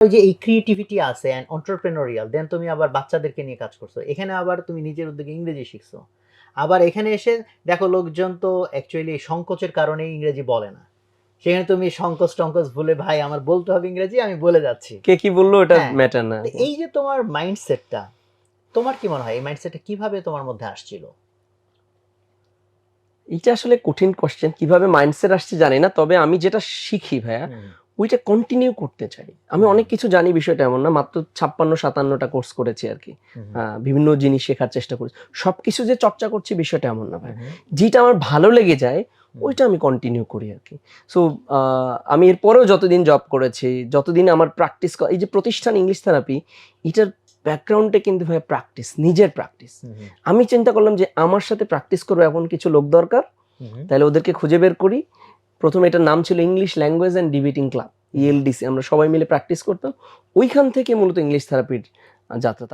ওই যে এই ক্রিয়েটিভিটি আছে এন্ড এন্টারপ্রেনিউরিয়াল, দেন তুমি আবার বাচ্চাদেরকে নিয়ে কাজ করছো, এখানে আবার তুমি নিজের উদ্যোগে ইংরেজি শিখছো, আবার এখানে এসে দেখো লোকজন তো অ্যাকচুয়ালি সংকোচের কারণে ইংরেজি বলে না, সেখানে তুমি সংকোচ টঙ্কোচ ভুলে ভাই আমার বলতে হবে ইংরেজি, আমি বলে যাচ্ছি। কে কি বললো এটা হ্যাঁ, ম্যাটার না। তো এই যে তোমার মাইন্ডসেটটা, তোমার কি মনে হয় এই মাইন্ডসেটটা কিভাবে তোমার মধ্যে আসছিল? এটা আসলে কঠিন কোশ্চেন, কিভাবে মাইন্ডসেট আসছে জানি না, তবে আমি যেটা শিখি ভাইয়া ওইটা কন্টিনিউ করতে চাই। আমি অনেক কিছু জানি, বিষয়টা এমন না, মাত্র 56-57টা কোর্স করেছি আর কি, বিভিন্ন জিনিস শেখার চেষ্টা করেছি, সবকিছু যে চর্চা করছি বিষয়টা এমন না ভাই। যেটা আমার ভালো লেগে যায় ওইটা আমি কন্টিনিউ করি আর কি। সো আমি এরপরেও যতদিন জব করেছি, যতদিন আমার প্র্যাকটিস, এই যে প্রতিষ্ঠান ইংলিশ থেরাপি, এটার ব্যাকগ্রাউন্ডে কিন্তু ভাই প্র্যাকটিস, নিজের প্র্যাকটিস। আমি চিন্তা করলাম যে আমার সাথে প্র্যাকটিস করবো এমন কিছু লোক দরকার, তাহলে ওদেরকে খুঁজে বের করি। প্রথমে এটার নাম ছিল English language and debating club, ELDC. আমরা সবাই মিলে প্র্যাকটিস করতাম, ওইখান থেকে মূলত ইংলিশ থেরাপির যাত্রা।